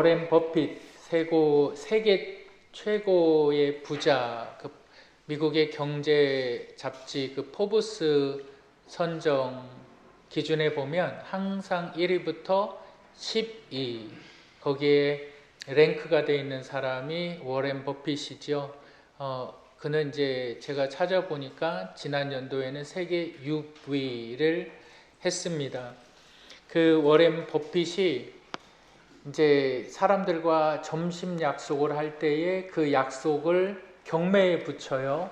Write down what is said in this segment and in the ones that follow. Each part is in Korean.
워렌 버핏 세계 최고의 부자, 미국의 경제 잡지 포브스 선정 기준에 보면 항상 1위부터 10위 거기에 랭크가 되어 있는 사람이 워렌 버핏이죠. 그는 이제 제가 찾아보니까 지난 연도에는 세계 6위를 했습니다. 그 워렌 버핏이 이제 사람들과 점심 약속을 할 때에 그 약속을 경매에 붙여요.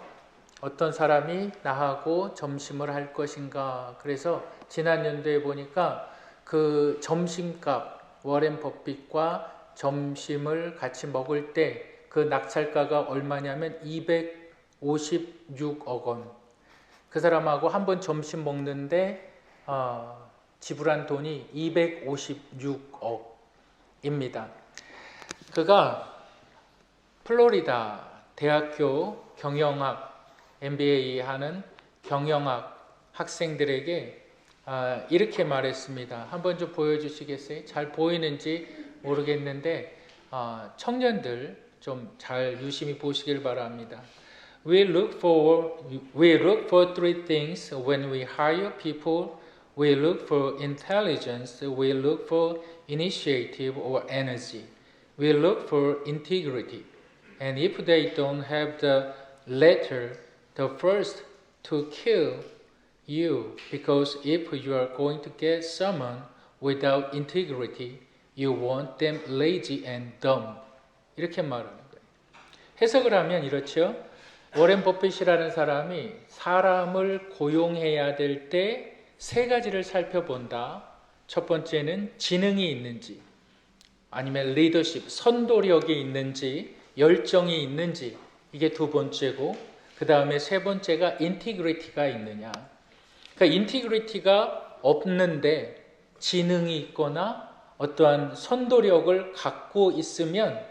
어떤 사람이 나하고 점심을 할 것인가. 그래서 지난 연도에 보니까 그 점심값, 워렌 버핏과 점심을 같이 먹을 때 그 낙찰가가 얼마냐면 256억 원. 그 사람하고 한 번 점심 먹는데 지불한 돈이 256억입니다. 그가 플로리다 대학교 경영학 MBA 하는 경영학 학생들에게 이렇게 말했습니다. 한번 좀 보여주시겠어요? 잘 보이는지 모르겠는데 청년들 좀 잘 유심히 보시길 바랍니다. We look for three things when we hire people. We look for intelligence, we look for initiative or energy. We look for integrity. And if they don't have the latter, the first to kill you, because if you are going to get someone without integrity, you want them lazy and dumb. 이렇게 말하는 거예요. 해석을 하면 이렇죠. 워렌 버핏이라는 사람이 사람을 고용해야 될 때 세 가지를 살펴본다. 첫 번째는 지능이 있는지, 아니면 리더십, 선도력이 있는지, 열정이 있는지, 이게 두 번째고, 그 다음에 세 번째가 인티그리티가 있느냐. 그러니까 인티그리티가 없는데 지능이 있거나 어떠한 선도력을 갖고 있으면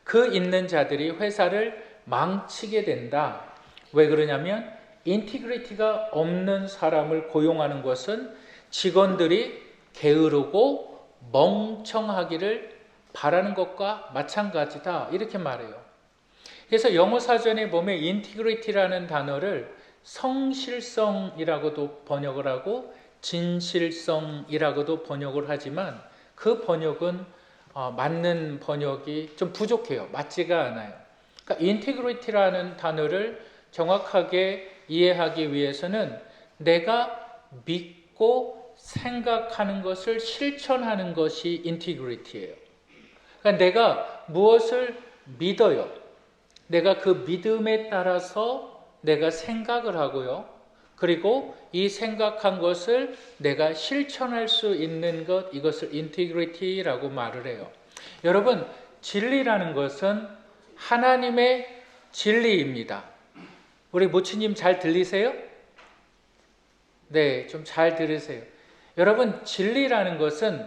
그 있는 자들이 회사를 망치게 된다. 왜 그러냐면 인티그리티가 없는 사람을 고용하는 것은 직원들이 게으르고 멍청하기를 바라는 것과 마찬가지다. 이렇게 말해요. 그래서 영어 사전에 보면 인티그리티라는 단어를 성실성이라고도 번역을 하고 진실성이라고도 번역을 하지만 그 번역은 맞는 번역이 좀 부족해요. 맞지가 않아요. 그러니까 인티그리티라는 단어를 정확하게 이해하기 위해서는 내가 믿고 생각하는 것을 실천하는 것이 인티그리티예요. 그러니까 내가 무엇을 믿어요. 내가 그 믿음에 따라서 내가 생각을 하고요. 그리고 이 생각한 것을 내가 실천할 수 있는 것, 이것을 인티그리티라고 말을 해요. 여러분, 진리라는 것은 하나님의 진리입니다. 우리 모치님 잘 들리세요? 네, 좀 잘 들으세요. 여러분, 진리라는 것은,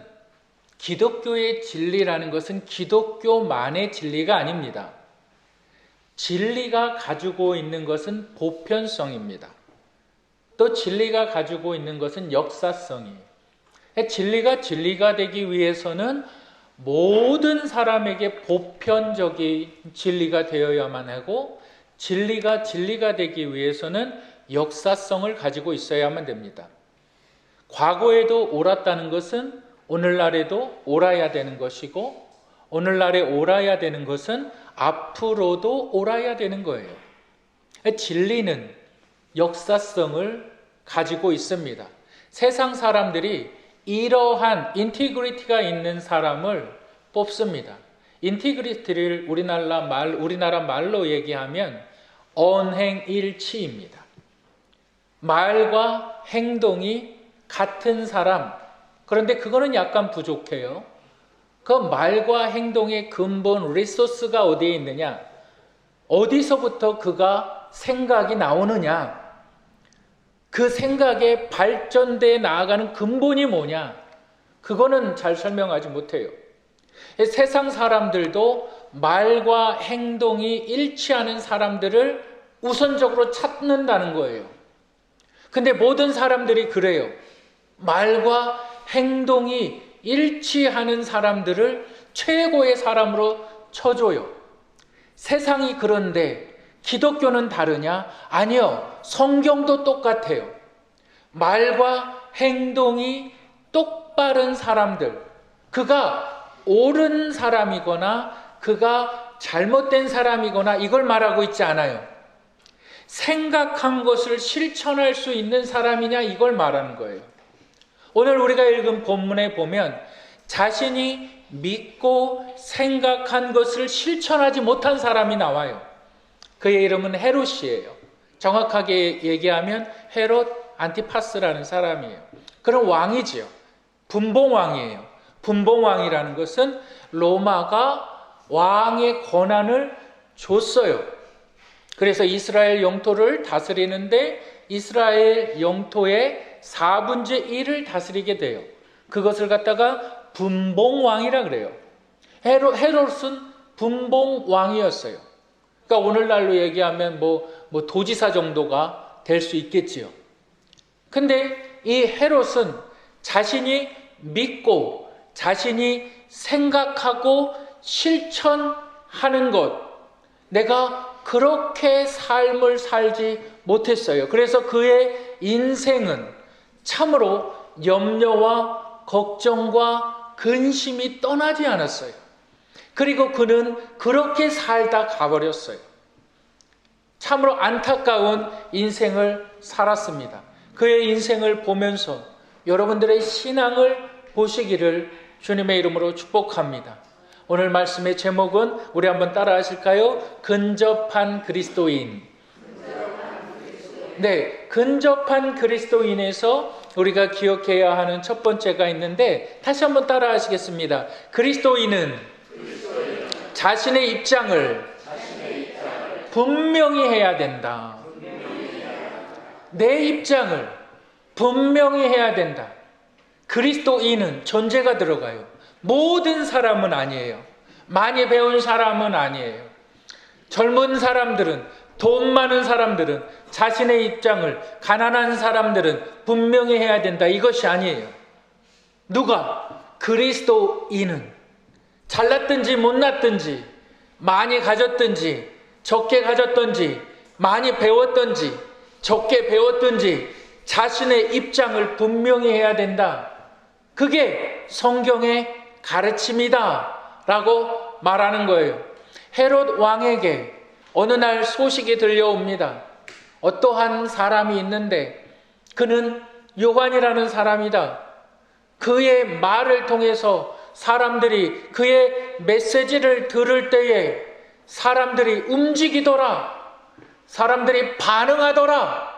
기독교의 진리라는 것은 기독교만의 진리가 아닙니다. 진리가 가지고 있는 것은 보편성입니다. 또 진리가 가지고 있는 것은 역사성이에요. 진리가 되기 위해서는 모든 사람에게 보편적인 진리가 되어야만 하고, 진리가 되기 위해서는 역사성을 가지고 있어야만 됩니다. 과거에도 옳았다는 것은 오늘날에도 옳아야 되는 것이고, 오늘날에 옳아야 되는 것은 앞으로도 옳아야 되는 거예요. 진리는 역사성을 가지고 있습니다. 세상 사람들이 이러한 인티그리티가 있는 사람을 뽑습니다. 인티그리티를 우리나라 말로 얘기하면 언행일치입니다. 말과 행동이 같은 사람. 그런데 그거는 약간 부족해요. 그 말과 행동의 근본 리소스가 어디에 있느냐? 어디서부터 그가 생각이 나오느냐? 그 생각에 발전돼 나아가는 근본이 뭐냐? 그거는 잘 설명하지 못해요. 세상 사람들도 말과 행동이 일치하는 사람들을 우선적으로 찾는다는 거예요. 근데 모든 사람들이 그래요. 말과 행동이 일치하는 사람들을 최고의 사람으로 쳐줘요. 세상이 그런데 기독교는 다르냐? 아니요. 성경도 똑같아요. 말과 행동이 똑바른 사람들, 그가 옳은 사람이거나 그가 잘못된 사람이거나 이걸 말하고 있지 않아요. 생각한 것을 실천할 수 있는 사람이냐 이걸 말하는 거예요. 오늘 우리가 읽은 본문에 보면 자신이 믿고 생각한 것을 실천하지 못한 사람이 나와요. 그의 이름은 헤롯이에요. 정확하게 얘기하면 헤롯 안티파스라는 사람이에요. 그런 왕이지요. 분봉왕이에요. 분봉왕이라는 것은 로마가 왕의 권한을 줬어요. 그래서 이스라엘 영토를 다스리는데 이스라엘 영토의 4분의 1을 다스리게 돼요. 그것을 갖다가 분봉왕이라 그래요. 헤롯은 분봉왕이었어요. 그러니까 오늘날로 얘기하면 뭐 도지사 정도가 될 수 있겠지요. 근데 이 헤롯은 자신이 믿고 자신이 생각하고 실천하는 것, 내가 그렇게 삶을 살지 못했어요. 그래서 그의 인생은 참으로 염려와 걱정과 근심이 떠나지 않았어요. 그리고 그는 그렇게 살다 가버렸어요. 참으로 안타까운 인생을 살았습니다. 그의 인생을 보면서 여러분들의 신앙을 보시기를 주님의 이름으로 축복합니다. 오늘 말씀의 제목은 우리 한번 따라 하실까요? 근접한 그리스도인. 네, 근접한 그리스도인에서 우리가 기억해야 하는 첫 번째가 있는데 다시 한번 따라 하시겠습니다. 그리스도인은 자신의 입장을 분명히 해야 된다. 내 입장을 분명히 해야 된다. 그리스도인은 존재가 들어가요. 모든 사람은 아니에요. 많이 배운 사람은 아니에요. 젊은 사람들은, 돈 많은 사람들은, 자신의 입장을, 가난한 사람들은 분명히 해야 된다. 이것이 아니에요. 누가? 그리스도인은 잘났든지 못났든지, 많이 가졌든지 적게 가졌든지, 많이 배웠든지 적게 배웠든지 자신의 입장을 분명히 해야 된다. 그게 성경의 가르침이다 라고 말하는 거예요. 헤롯 왕에게 어느 날 소식이 들려옵니다. 어떠한 사람이 있는데 그는 요한이라는 사람이다. 그의 말을 통해서 사람들이 그의 메시지를 들을 때에 사람들이 움직이더라. 사람들이 반응하더라.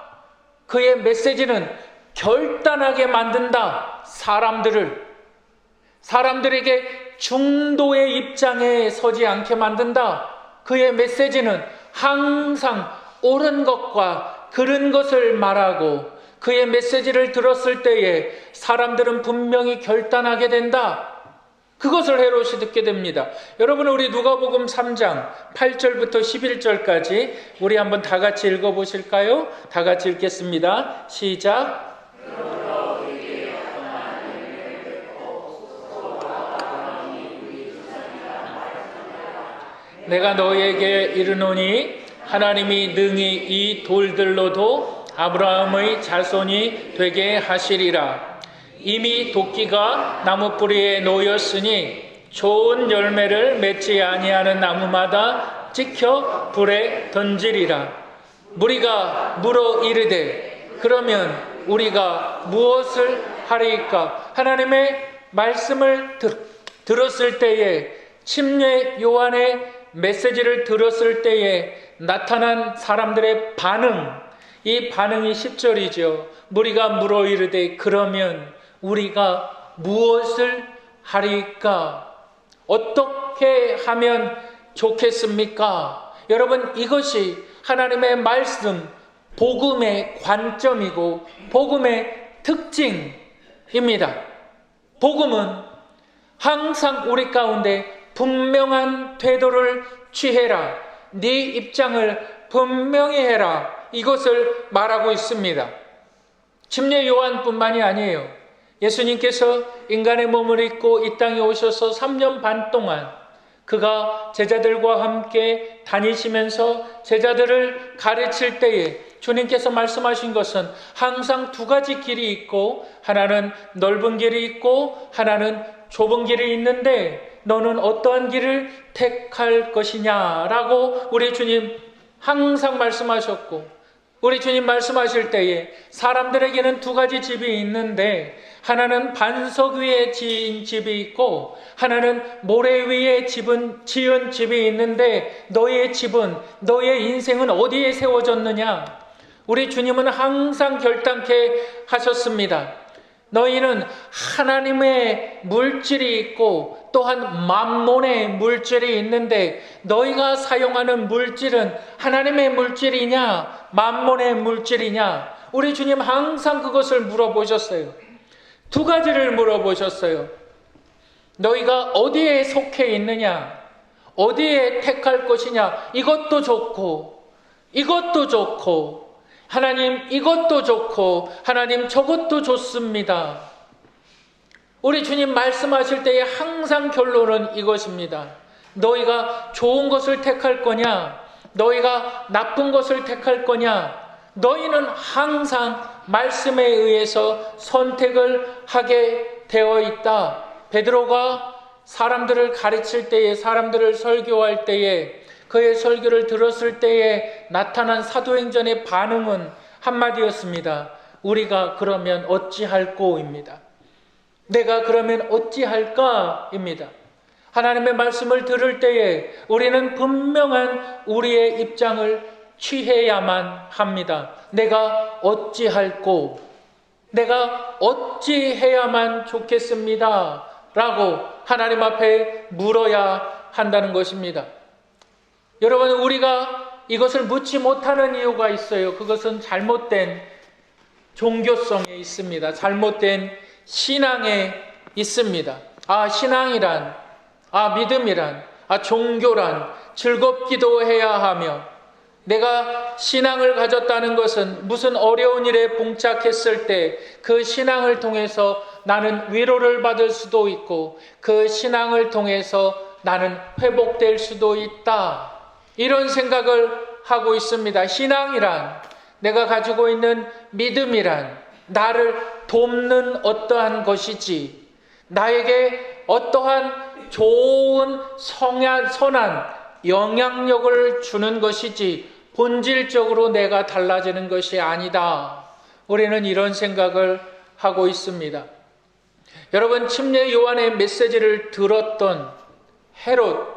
그의 메시지는 결단하게 만든다. 사람들에게 중도의 입장에 서지 않게 만든다. 그의 메시지는 항상 옳은 것과 그른 것을 말하고 그의 메시지를 들었을 때에 사람들은 분명히 결단하게 된다. 그것을 헤롯이 듣게 됩니다. 여러분, 우리 누가복음 3장 8절부터 11절까지 우리 한번 다 같이 읽어보실까요? 다 같이 읽겠습니다. 시작. 내가 너희에게 이르노니 하나님이 능히 이 돌들로도 아브라함의 자손이 되게 하시리라. 이미 도끼가 나무 뿌리에 놓였으니 좋은 열매를 맺지 아니하는 나무마다 찍혀 불에 던지리라. 무리가 물어 이르되 그러면 우리가 무엇을 하리이까? 하나님의 말씀을 들었을 때에, 침례 요한의 메시지를 들었을 때에 나타난 사람들의 반응, 이 반응이 10절이죠. 무리가 물어 이르되 그러면 우리가 무엇을 하리까? 어떻게 하면 좋겠습니까? 여러분, 이것이 하나님의 말씀, 복음의 관점이고 복음의 특징입니다. 복음은 항상 우리 가운데 분명한 태도를 취해라. 네 입장을 분명히 해라. 이것을 말하고 있습니다. 침례 요한뿐만이 아니에요. 예수님께서 인간의 몸을 입고 이 땅에 오셔서 3년 반 동안 그가 제자들과 함께 다니시면서 제자들을 가르칠 때에 주님께서 말씀하신 것은 항상 두 가지 길이 있고, 하나는 넓은 길이 있고 하나는 좁은 길이 있는데 너는 어떠한 길을 택할 것이냐라고 우리 주님 항상 말씀하셨고, 우리 주님 말씀하실 때에 사람들에게는 두 가지 집이 있는데 하나는 반석 위에 지은 집이 있고 하나는 모래 위에 지은 집이 있는데 너의 집은, 너의 인생은 어디에 세워졌느냐? 우리 주님은 항상 결단케 하셨습니다. 너희는 하나님의 물질이 있고 또한 만몬의 물질이 있는데 너희가 사용하는 물질은 하나님의 물질이냐 만몬의 물질이냐? 우리 주님 항상 그것을 물어보셨어요. 두 가지를 물어보셨어요. 너희가 어디에 속해 있느냐? 어디에 택할 것이냐? 이것도 좋고 이것도 좋고 하나님 이것도 좋고 하나님 저것도 좋습니다. 우리 주님 말씀하실 때에 항상 결론은 이것입니다. 너희가 좋은 것을 택할 거냐? 너희가 나쁜 것을 택할 거냐? 너희는 항상 말씀에 의해서 선택을 하게 되어 있다. 베드로가 사람들을 가르칠 때에, 사람들을 설교할 때에, 그의 설교를 들었을 때에 나타난 사도행전의 반응은 한마디였습니다. 우리가 그러면 어찌할꼬입니다. 내가 그러면 어찌할까입니다. 하나님의 말씀을 들을 때에 우리는 분명한 우리의 입장을 취해야만 합니다. 내가 어찌할꼬, 내가 어찌해야만 좋겠습니다 라고 하나님 앞에 물어야 한다는 것입니다. 여러분, 우리가 이것을 묻지 못하는 이유가 있어요. 그것은 잘못된 종교성에 있습니다. 잘못된 신앙에 있습니다. 신앙이란, 믿음이란, 종교란 즐겁기도 해야 하며, 내가 신앙을 가졌다는 것은 무슨 어려운 일에 봉착했을 때 그 신앙을 통해서 나는 위로를 받을 수도 있고 그 신앙을 통해서 나는 회복될 수도 있다. 이런 생각을 하고 있습니다. 신앙이란, 내가 가지고 있는 믿음이란 나를 돕는 어떠한 것이지, 나에게 어떠한 좋은 선한 영향력을 주는 것이지 본질적으로 내가 달라지는 것이 아니다. 우리는 이런 생각을 하고 있습니다. 여러분, 침례 요한의 메시지를 들었던 헤롯,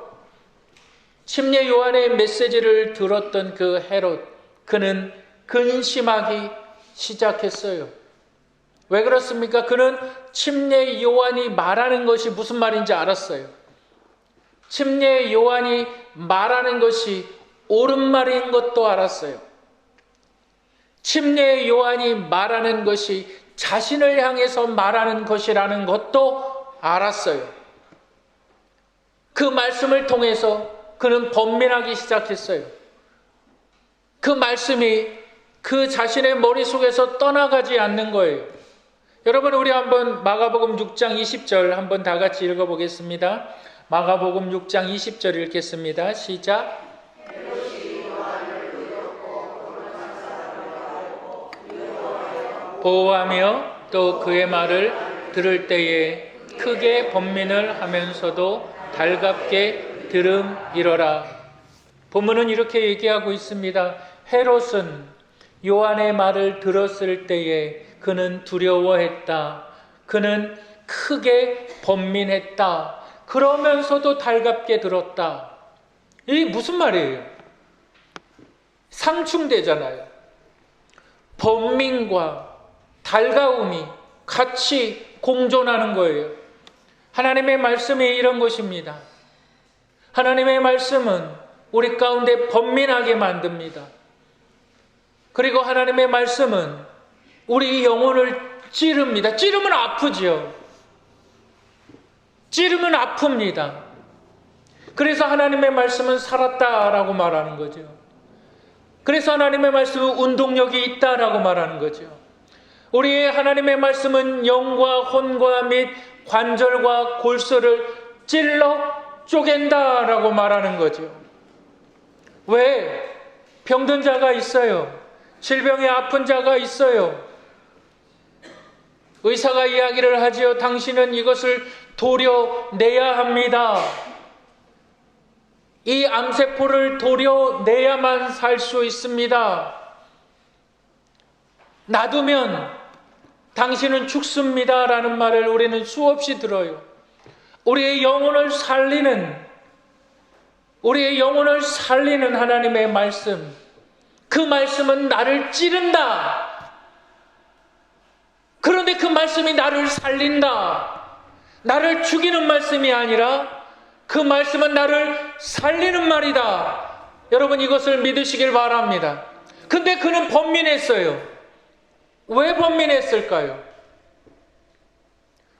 침례 요한의 메시지를 들었던 그 헤롯, 그는 근심하기 시작했어요. 왜 그렇습니까? 그는 침례 요한이 말하는 것이 무슨 말인지 알았어요. 침례 요한이 말하는 것이 옳은 말인 것도 알았어요. 침례 요한이 말하는 것이 자신을 향해서 말하는 것이라는 것도 알았어요. 그 말씀을 통해서 그는 번민하기 시작했어요. 그 말씀이 그 자신의 머릿속에서 떠나가지 않는 거예요. 여러분, 우리 한번 마가복음 6장 20절 한번 다 같이 읽어보겠습니다. 마가복음 6장 20절 읽겠습니다. 시작. 보호하며 또 그의 말을 들을 때에 크게 번민을 하면서도 달갑게 들음이러라. 본문은 이렇게 얘기하고 있습니다. 헤롯은 요한의 말을 들었을 때에 그는 두려워했다. 그는 크게 번민했다. 그러면서도 달갑게 들었다. 이게 무슨 말이에요? 상충되잖아요. 번민과 달가움이 같이 공존하는 거예요. 하나님의 말씀이 이런 것입니다. 하나님의 말씀은 우리 가운데 번민하게 만듭니다. 그리고 하나님의 말씀은 우리 영혼을 찌릅니다. 찌르면 아프지요. 찌르면 아픕니다. 그래서 하나님의 말씀은 살았다라고 말하는 거죠. 그래서 하나님의 말씀은 운동력이 있다라고 말하는 거죠. 우리의 하나님의 말씀은 영과 혼과 및 관절과 골수를 찔러 쪼갠다라고 말하는 거죠. 왜? 병든 자가 있어요. 질병에 아픈 자가 있어요. 의사가 이야기를 하지요. 당신은 이것을 도려내야 합니다. 이 암세포를 도려내야만 살 수 있습니다. 놔두면 당신은 죽습니다 라는 말을 우리는 수없이 들어요. 우리의 영혼을 살리는 하나님의 말씀, 그 말씀은 나를 찌른다. 그런데 그 말씀이 나를 살린다. 나를 죽이는 말씀이 아니라 그 말씀은 나를 살리는 말이다. 여러분, 이것을 믿으시길 바랍니다. 근데 그는 번민했어요. 왜 번민했을까요?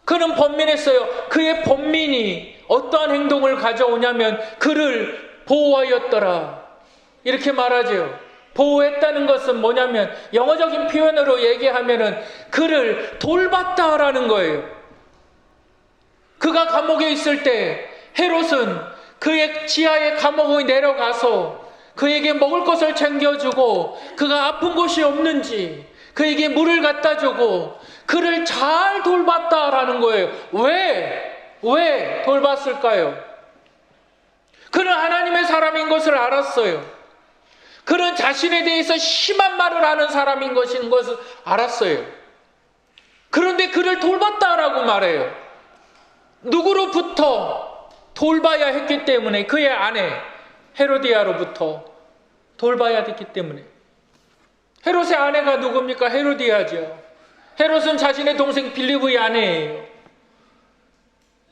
그는 번민했어요. 그의 번민이 어떠한 행동을 가져오냐면 그를 보호하였더라. 이렇게 말하죠. 보호했다는 것은 뭐냐면 영어적인 표현으로 얘기하면은 그를 돌봤다라는 거예요. 그가 감옥에 있을 때 헤롯은 그의 지하의 감옥에 내려가서 그에게 먹을 것을 챙겨주고 그가 아픈 곳이 없는지 그에게 물을 갖다 주고 그를 잘 돌봤다라는 거예요. 왜 돌봤을까요? 그는 하나님의 사람인 것을 알았어요. 그는 자신에 대해서 심한 말을 하는 사람인 것인 것을 알았어요. 그런데 그를 돌봤다라고 말해요. 누구로부터 돌봐야 했기 때문에, 그의 아내 헤로디아로부터 돌봐야 됐기 때문에. 헤롯의 아내가 누굽니까? 헤로디아죠. 헤롯은 자신의 동생 빌립의 아내예요.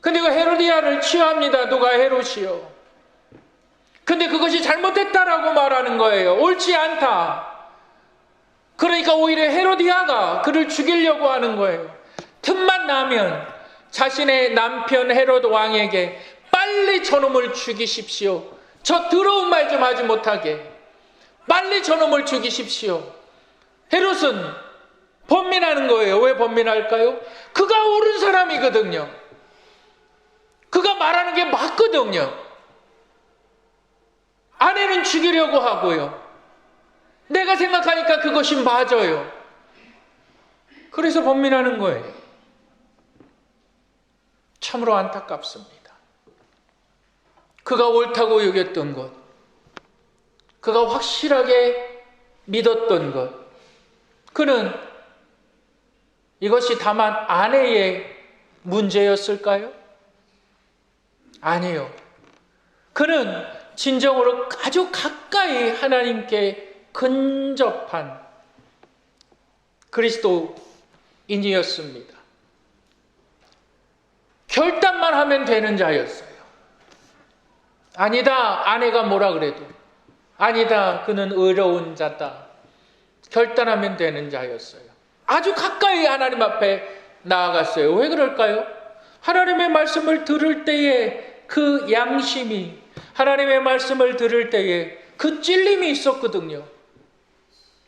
근데 그 헤로디아를 취합니다. 누가? 헤롯이요. 근데 그것이 잘못됐다라고 말하는 거예요. 옳지 않다. 그러니까 오히려 헤로디아가 그를 죽이려고 하는 거예요. 틈만 나면 자신의 남편 헤롯 왕에게 빨리 저놈을 죽이십시오. 저 더러운 말 좀 하지 못하게 빨리 저놈을 죽이십시오. 헤롯은 번민하는 거예요. 왜 번민할까요? 그가 옳은 사람이거든요. 그가 말하는 게 맞거든요. 아내는 죽이려고 하고요. 내가 생각하니까 그것이 맞아요. 그래서 번민하는 거예요. 참으로 안타깝습니다. 그가 옳다고 여겼던 것, 그가 확실하게 믿었던 것, 그는 이것이 다만 아내의 문제였을까요? 아니요. 그는 진정으로 아주 가까이 하나님께 근접한 그리스도인이었습니다. 결단만 하면 되는 자였어요. 아니다, 아내가 뭐라 그래도. 아니다, 그는 의로운 자다. 결단하면 되는 자였어요. 아주 가까이 하나님 앞에 나아갔어요. 왜 그럴까요? 하나님의 말씀을 들을 때에 그 양심이, 하나님의 말씀을 들을 때에 그 찔림이 있었거든요.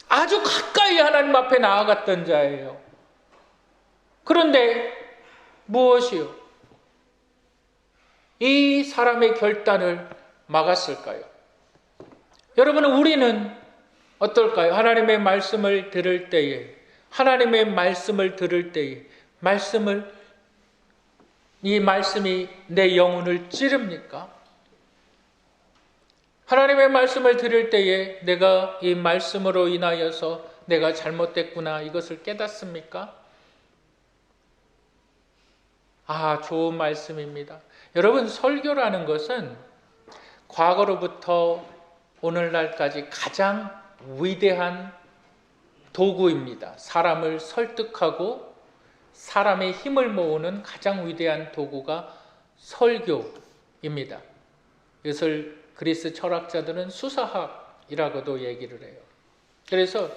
아주 가까이 하나님 앞에 나아갔던 자예요. 그런데 무엇이요? 이 사람의 결단을 막았을까요? 여러분, 우리는 어떨까요? 하나님의 말씀을 들을 때에, 이 말씀이 내 영혼을 찌릅니까? 하나님의 말씀을 들을 때에 내가 이 말씀으로 인하여서 내가 잘못됐구나, 이것을 깨닫습니까? 좋은 말씀입니다. 여러분, 설교라는 것은 과거로부터 오늘날까지 가장 위대한 도구입니다. 사람을 설득하고 사람의 힘을 모으는 가장 위대한 도구가 설교입니다. 이것을 그리스 철학자들은 수사학이라고도 얘기를 해요. 그래서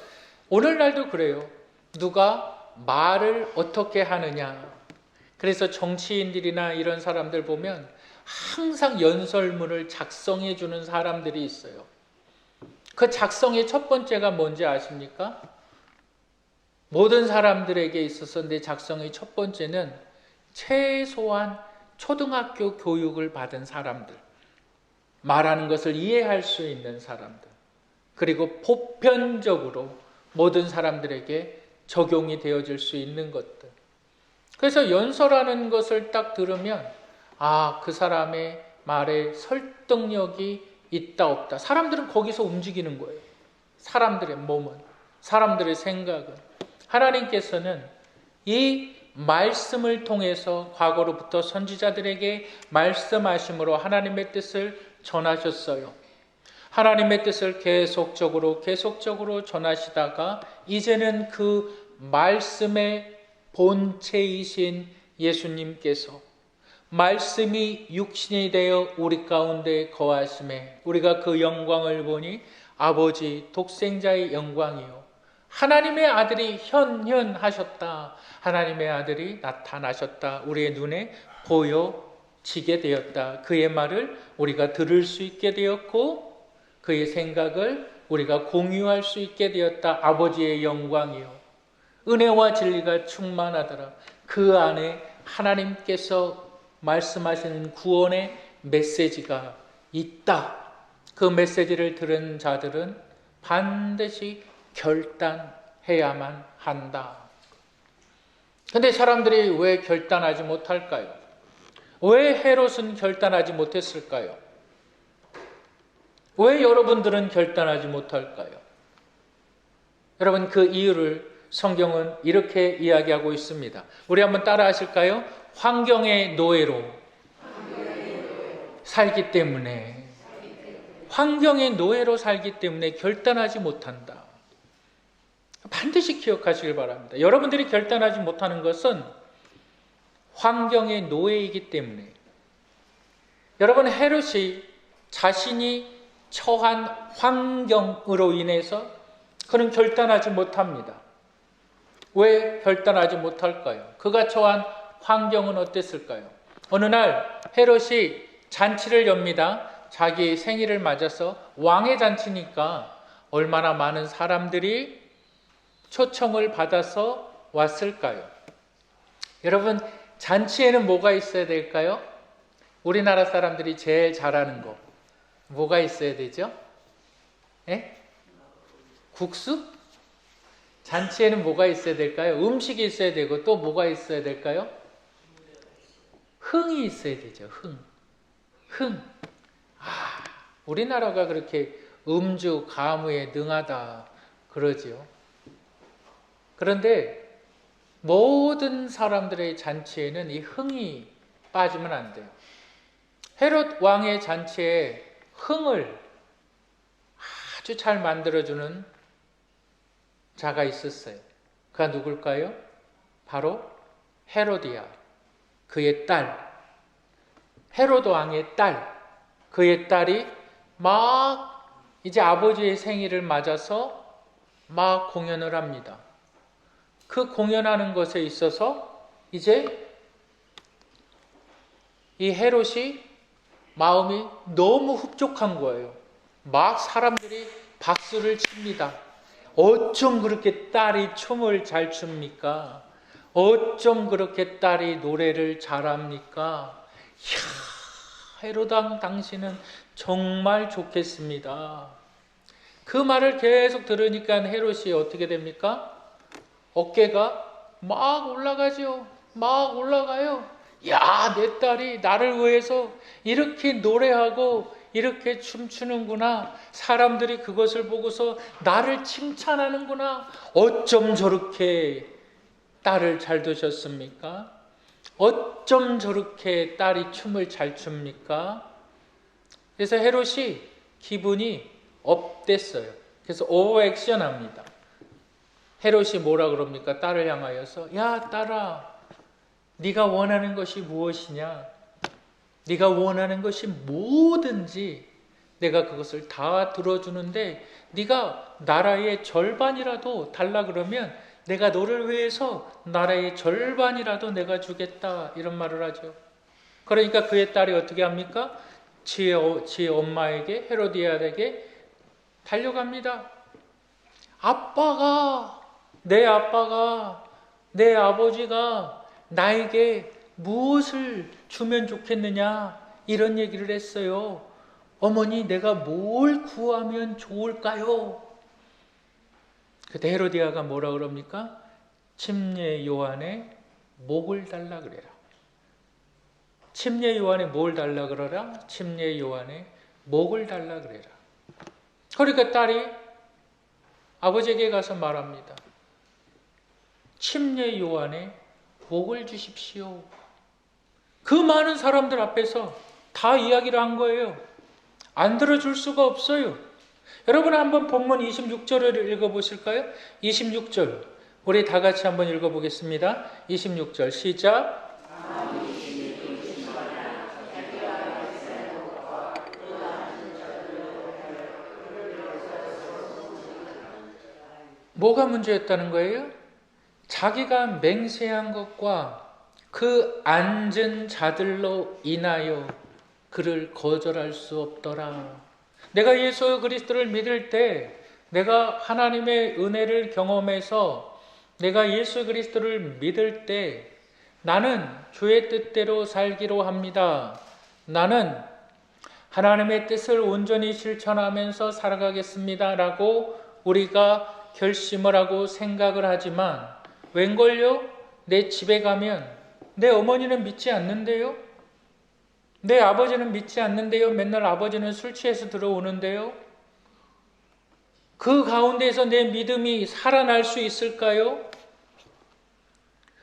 오늘날도 그래요. 누가 말을 어떻게 하느냐. 그래서 정치인들이나 이런 사람들 보면 항상 연설문을 작성해 주는 사람들이 있어요. 그 작성의 첫 번째가 뭔지 아십니까? 모든 사람들에게 있어서 내 작성의 첫 번째는 최소한 초등학교 교육을 받은 사람들, 말하는 것을 이해할 수 있는 사람들, 그리고 보편적으로 모든 사람들에게 적용이 되어질 수 있는 것들. 그래서 연설하는 것을 딱 들으면 그 사람의 말에 설득력이 있다 없다. 사람들은 거기서 움직이는 거예요. 사람들의 몸은, 사람들의 생각은. 하나님께서는 이 말씀을 통해서 과거로부터 선지자들에게 말씀하심으로 하나님의 뜻을 전하셨어요. 하나님의 뜻을 계속적으로 전하시다가 이제는 그 말씀의 본체이신 예수님께서 말씀이 육신이 되어 우리 가운데 거하심에 우리가 그 영광을 보니 아버지 독생자의 영광이요 하나님의 아들이 현현하셨다. 하나님의 아들이 나타나셨다. 우리의 눈에 보여지게 되었다. 그의 말을 우리가 들을 수 있게 되었고 그의 생각을 우리가 공유할 수 있게 되었다. 아버지의 영광이요 은혜와 진리가 충만하더라. 그 안에 하나님께서 말씀하시는 구원의 메시지가 있다. 그 메시지를 들은 자들은 반드시 결단해야만 한다. 근데 사람들이 왜 결단하지 못할까요? 왜 헤롯은 결단하지 못했을까요? 왜 여러분들은 결단하지 못할까요? 여러분, 그 이유를 성경은 이렇게 이야기하고 있습니다. 우리 한번 따라 하실까요? 환경의 노예로 살기 때문에, 환경의 노예로 살기 때문에 결단하지 못한다. 반드시 기억하시길 바랍니다. 여러분들이 결단하지 못하는 것은 환경의 노예이기 때문에. 여러분, 헤롯이 자신이 처한 환경으로 인해서 그는 결단하지 못합니다. 왜 결단하지 못할까요? 그가 처한 환경은 어땠을까요? 어느 날 헤롯이 잔치를 엽니다. 자기 생일을 맞아서 왕의 잔치니까 얼마나 많은 사람들이 초청을 받아서 왔을까요? 여러분, 잔치에는 뭐가 있어야 될까요? 우리나라 사람들이 제일 잘하는 거 뭐가 있어야 되죠? 예? 국수? 잔치에는 뭐가 있어야 될까요? 음식이 있어야 되고 또 뭐가 있어야 될까요? 흥이 있어야 되죠. 흥. 우리나라가 그렇게 음주, 가무에 능하다 그러지요. 그런데 모든 사람들의 잔치에는 이 흥이 빠지면 안 돼요. 헤롯 왕의 잔치에 흥을 아주 잘 만들어주는 자가 있었어요. 그가 누굴까요? 바로 헤로디아, 그의 딸, 헤로드 왕의 딸. 그의 딸이 막 이제 아버지의 생일을 맞아서 막 공연을 합니다. 그 공연하는 것에 있어서 이제 이 헤롯이 마음이 너무 흡족한 거예요. 막 사람들이 박수를 칩니다. 어쩜 그렇게 딸이 춤을 잘 춥니까? 어쩜 그렇게 딸이 노래를 잘합니까? 이야, 헤로당 당신은 정말 좋겠습니다. 그 말을 계속 들으니까 헤롯이 어떻게 됩니까? 어깨가 막 올라가죠. 막 올라가요. 야, 내 딸이 나를 위해서 이렇게 노래하고 이렇게 춤추는구나. 사람들이 그것을 보고서 나를 칭찬하는구나. 어쩜 저렇게 딸을 잘 두셨습니까? 어쩜 저렇게 딸이 춤을 잘 춥니까? 그래서 헤롯이 기분이 업됐어요. 그래서 오버액션 합니다. 헤롯이 뭐라 그럽니까? 딸을 향하여서, 야, 딸아, 네가 원하는 것이 무엇이냐? 네가 원하는 것이 뭐든지 내가 그것을 다 들어주는데 네가 나라의 절반이라도 달라 그러면 내가 너를 위해서 나라의 절반이라도 내가 주겠다, 이런 말을 하죠. 그러니까 그의 딸이 어떻게 합니까? 지의 엄마에게, 헤로디아에게 달려갑니다. 아빠가 내 아빠가, 내 아버지가 나에게 무엇을 주면 좋겠느냐, 이런 얘기를 했어요. 어머니, 내가 뭘 구하면 좋을까요? 그때 헤로디아가 뭐라 그럽니까? 침례 요한의 목을 달라 그래라. 침례 요한의 뭘 달라 그러라? 침례 요한의 목을 달라 그래라. 그러니까 딸이 아버지에게 가서 말합니다. 침례 요한의 목을 주십시오. 그 많은 사람들 앞에서 다 이야기를 한 거예요. 안 들어줄 수가 없어요. 여러분 한번 본문 26절을 읽어보실까요? 26절 우리 다 같이 한번 읽어보겠습니다. 26절 시작. 뭐가 문제였다는 거예요? 자기가 맹세한 것과 그 앉은 자들로 인하여 그를 거절할 수 없더라. 내가 예수 그리스도를 믿을 때, 내가 하나님의 은혜를 경험해서 내가 예수 그리스도를 믿을 때 나는 주의 뜻대로 살기로 합니다. 나는 하나님의 뜻을 온전히 실천하면서 살아가겠습니다 라고 우리가 결심을 하고 생각을 하지만 웬걸요? 내 집에 가면 내 어머니는 믿지 않는데요? 내 아버지는 믿지 않는데요? 맨날 아버지는 술 취해서 들어오는데요? 그 가운데에서 내 믿음이 살아날 수 있을까요?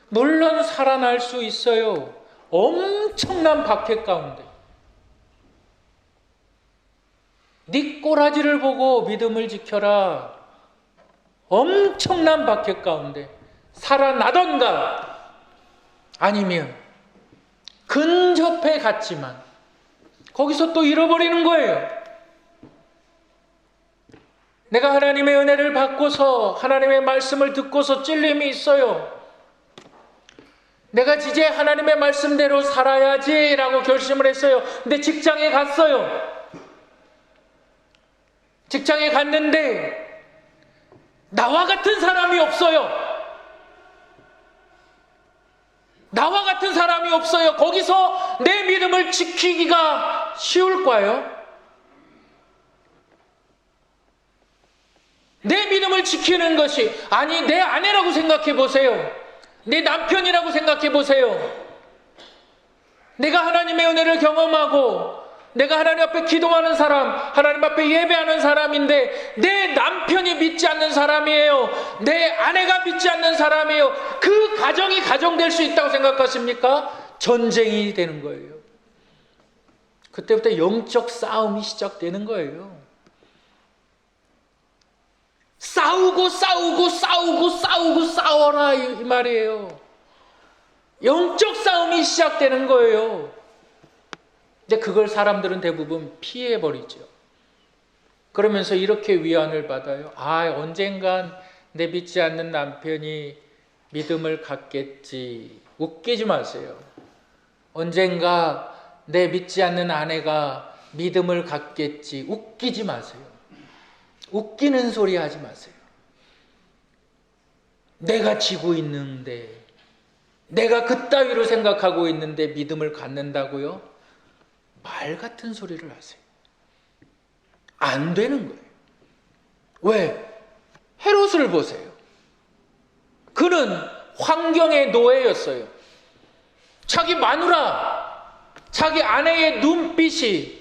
물론 살아날 수 있어요. 엄청난 박해 가운데. 네 꼬라지를 보고 믿음을 지켜라. 엄청난 박해 가운데 살아나던가 아니면 근접해 갔지만 거기서 또 잃어버리는 거예요. 내가 하나님의 은혜를 받고서 하나님의 말씀을 듣고서 찔림이 있어요. 내가 이제 하나님의 말씀대로 살아야지라고 결심을 했어요. 근데 직장에 갔어요. 직장에 갔는데 나와 같은 사람이 없어요. 나와 같은 사람이 없어요. 거기서 내 믿음을 지키기가 쉬울까요? 내 믿음을 지키는 것이, 아니 내 아내라고 생각해 보세요. 내 남편이라고 생각해 보세요. 내가 하나님의 은혜를 경험하고 내가 하나님 앞에 기도하는 사람, 하나님 앞에 예배하는 사람인데 내 남편이 믿지 않는 사람이에요. 내 아내가 믿지 않는 사람이에요. 그 가정이 가정될 수 있다고 생각하십니까? 전쟁이 되는 거예요. 그때부터 영적 싸움이 시작되는 거예요. 싸워라 이 말이에요. 영적 싸움이 시작되는 거예요. 이제 그걸 사람들은 대부분 피해버리죠. 그러면서 이렇게 위안을 받아요. 언젠간 내 믿지 않는 남편이 믿음을 갖겠지. 웃기지 마세요. 언젠가 내 믿지 않는 아내가 믿음을 갖겠지. 웃기지 마세요. 웃기는 소리 하지 마세요. 내가 지고 있는데, 내가 그따위로 생각하고 있는데 믿음을 갖는다고요? 말 같은 소리를 하세요. 안 되는 거예요. 왜? 헤롯을 보세요. 그는 환경의 노예였어요. 자기 마누라, 자기 아내의 눈빛이,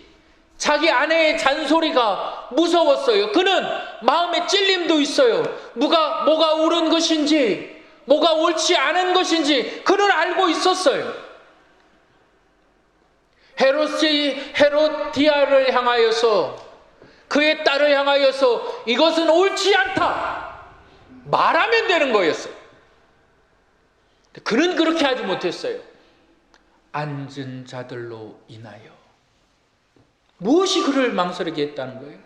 자기 아내의 잔소리가 무서웠어요. 그는 마음에 찔림도 있어요. 뭐가 옳은 것인지, 뭐가 옳지 않은 것인지 그는 알고 있었어요. 헤롯디아를 향하여서, 그의 딸을 향하여서 이것은 옳지 않다 말하면 되는 거였어요. 그는 그렇게 하지 못했어요. 앉은 자들로 인하여. 무엇이 그를 망설이게 했다는 거예요?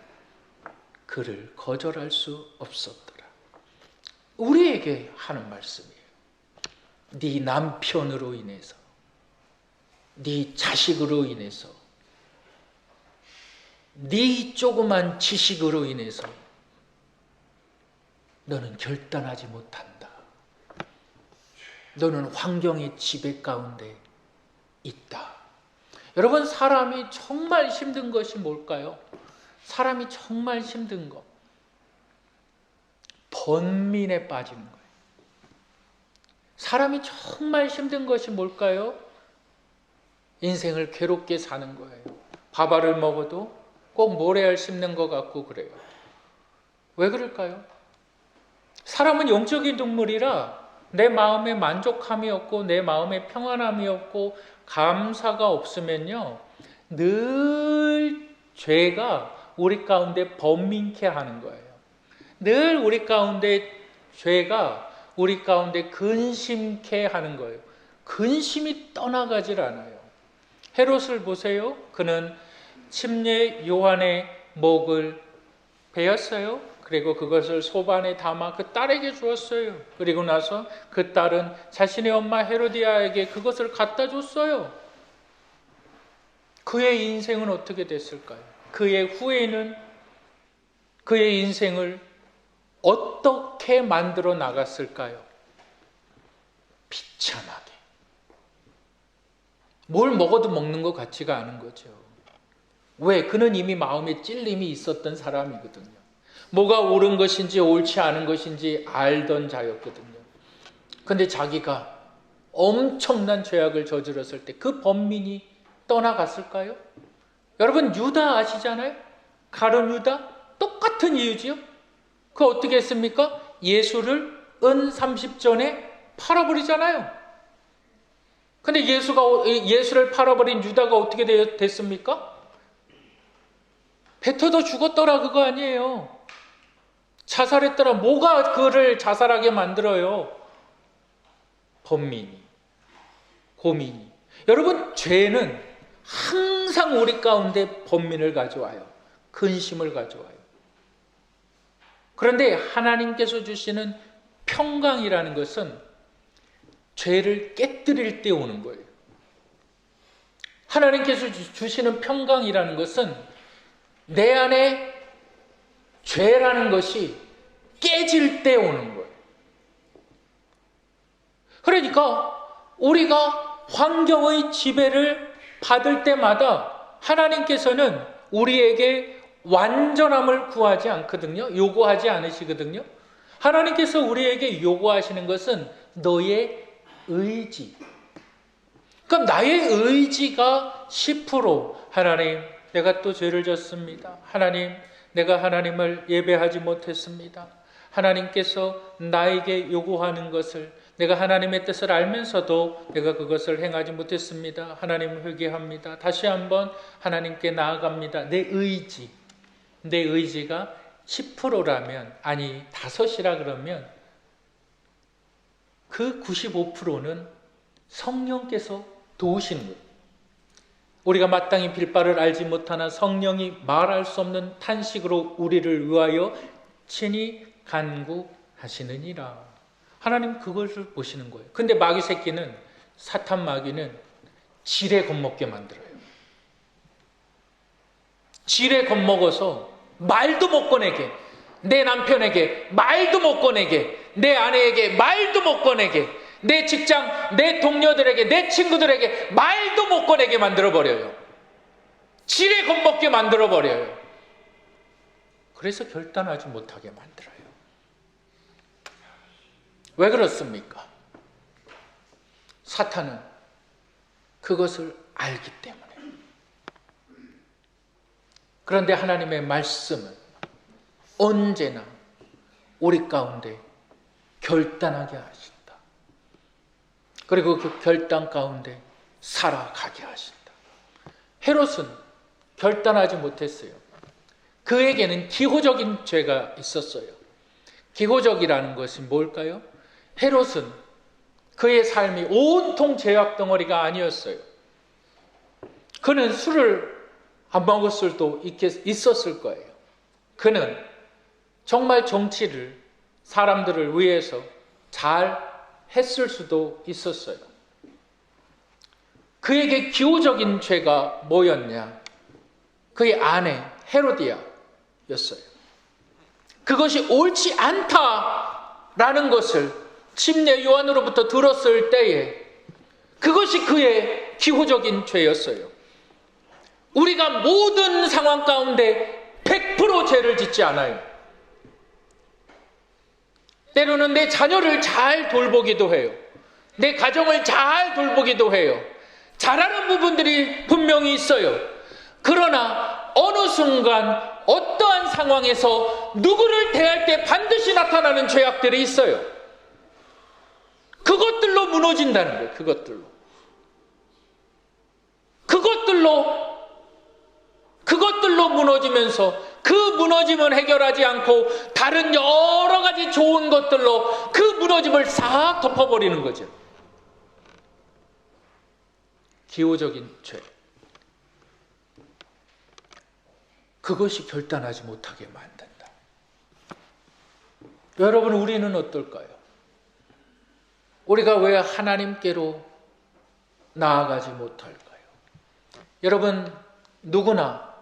그를 거절할 수 없었더라. 우리에게 하는 말씀이에요. 네 남편으로 인해서, 네 자식으로 인해서, 네 조그만 지식으로 인해서 너는 결단하지 못한다. 너는 환경의 지배 가운데 있다. 여러분, 사람이 정말 힘든 것이 뭘까요? 사람이 정말 힘든 것, 번민에 빠지는 거예요. 사람이 정말 힘든 것이 뭘까요? 인생을 괴롭게 사는 거예요. 밥알을 먹어도 꼭 모래알 씹는 것 같고 그래요. 왜 그럴까요? 사람은 영적인 동물이라 내 마음에 만족함이 없고 내 마음에 평안함이 없고 감사가 없으면요, 늘 죄가 우리 가운데 번민케 하는 거예요. 늘 우리 가운데 죄가 우리 가운데 근심케 하는 거예요. 근심이 떠나가질 않아요. 헤롯을 보세요. 그는 침례 요한의 목을 베었어요. 그리고 그것을 소반에 담아 그 딸에게 주었어요. 그리고 나서 그 딸은 자신의 엄마 헤로디아에게 그것을 갖다 줬어요. 그의 인생은 어떻게 됐을까요? 그의 후에는 그의 인생을 어떻게 만들어 나갔을까요? 비참하게. 뭘 먹어도 먹는 것 같지가 않은 거죠. 왜? 그는 이미 마음에 찔림이 있었던 사람이거든요. 뭐가 옳은 것인지 옳지 않은 것인지 알던 자였거든요. 근데 자기가 엄청난 죄악을 저질렀을 때 그 번민이 떠나갔을까요? 여러분, 유다 아시잖아요? 가룟 유다? 똑같은 이유지요? 그 어떻게 했습니까? 예수를 은 30전에 팔아버리잖아요. 근데 예수를 팔아버린 유다가 어떻게 됐습니까? 뱉어도 죽었더라 그거 아니에요. 자살했더라. 뭐가 그를 자살하게 만들어요? 번민이, 고민이. 여러분, 죄는 항상 우리 가운데 번민을 가져와요. 근심을 가져와요. 그런데 하나님께서 주시는 평강이라는 것은 죄를 깨뜨릴 때 오는 거예요. 하나님께서 주시는 평강이라는 것은 내 안에 죄라는 것이 깨질 때 오는 거예요. 그러니까 우리가 환경의 지배를 받을 때마다 하나님께서는 우리에게 완전함을 구하지 않거든요. 요구하지 않으시거든요. 하나님께서 우리에게 요구하시는 것은 너의 의지. 그럼 나의 의지가 10% 하나님, 내가 또 죄를 졌습니다. 하나님, 내가 하나님을 예배하지 못했습니다. 하나님께서 나에게 요구하는 것을 내가 하나님의 뜻을 알면서도 내가 그것을 행하지 못했습니다. 하나님 회개합니다. 다시 한번 하나님께 나아갑니다. 내 의지가 10%라면, 아니 5이라 그러면 그 95%는 성령께서 도우시는 거예요. 우리가 마땅히 빌 바를 알지 못하나 성령이 말할 수 없는 탄식으로 우리를 위하여 친히 간구하시느니라. 하나님 그것을 보시는 거예요. 근데 마귀 새끼는, 사탄 마귀는 지레 겁먹게 만들어요. 지레 겁먹어서 말도 못 꺼내게, 내 남편에게 말도 못 꺼내게, 내 아내에게 말도 못 꺼내게, 내 직장, 내 동료들에게, 내 친구들에게 말도 못 꺼내게 만들어버려요. 지레 겁먹게 만들어버려요. 그래서 결단하지 못하게 만들어요. 왜 그렇습니까? 사탄은 그것을 알기 때문에. 그런데 하나님의 말씀은 언제나 우리 가운데 결단하게 하신다. 그리고 그 결단 가운데 살아가게 하신다. 헤롯은 결단하지 못했어요. 그에게는 기호적인 죄가 있었어요. 기호적이라는 것이 뭘까요? 헤롯은 그의 삶이 온통 죄악 덩어리가 아니었어요. 그는 술을 안 먹었을 수도 있었을 거예요. 그는 정말 정치를 사람들을 위해서 잘 했을 수도 있었어요. 그에게 기호적인 죄가 뭐였냐? 그의 아내 헤로디아였어요. 그것이 옳지 않다라는 것을 침례 요한으로부터 들었을 때에 그것이 그의 기호적인 죄였어요. 우리가 모든 상황 가운데 100% 죄를 짓지 않아요. 때로는 내 자녀를 잘 돌보기도 해요. 내 가정을 잘 돌보기도 해요. 잘하는 부분들이 분명히 있어요. 그러나 어느 순간 어떠한 상황에서 누구를 대할 때 반드시 나타나는 죄악들이 있어요. 그것들로 무너진다는 거예요. 그것들로 무너지면서 그 무너짐을 해결하지 않고 다른 여러 가지 좋은 것들로 그 무너짐을 싹 덮어버리는 거죠. 기호적인 죄. 그것이 결단하지 못하게 만든다. 여러분, 우리는 어떨까요? 우리가 왜 하나님께로 나아가지 못할까요? 여러분, 누구나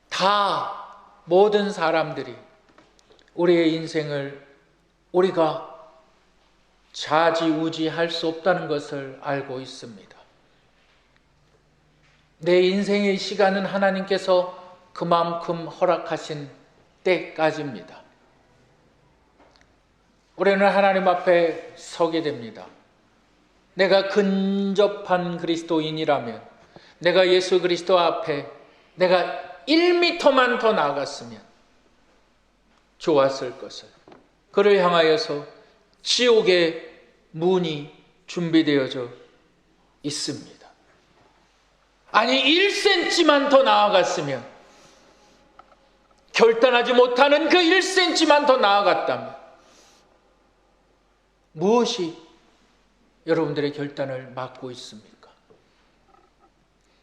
다 모든 사람들이 우리의 인생을 우리가 좌지우지할 수 없다는 것을 알고 있습니다. 내 인생의 시간은 하나님께서 그만큼 허락하신 때까지입니다. 우리는 하나님 앞에 서게 됩니다. 내가 근접한 그리스도인이라면, 내가 예수 그리스도 앞에 내가 1미터만 더 나아갔으면 좋았을 것을, 그를 향하여서 지옥의 문이 준비되어져 있습니다. 아니 1cm만 더 나아갔으면, 결단하지 못하는 그 1cm만 더 나아갔다면 무엇이 여러분들의 결단을 막고 있습니까?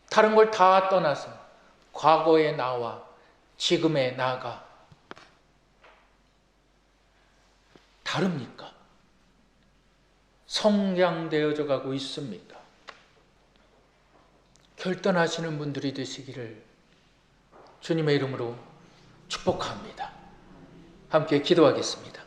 다른 걸 다 떠나서 과거의 나와 지금의 나가 다릅니까? 성장되어져 가고 있습니다. 결단하시는 분들이 되시기를 주님의 이름으로 축복합니다. 함께 기도하겠습니다.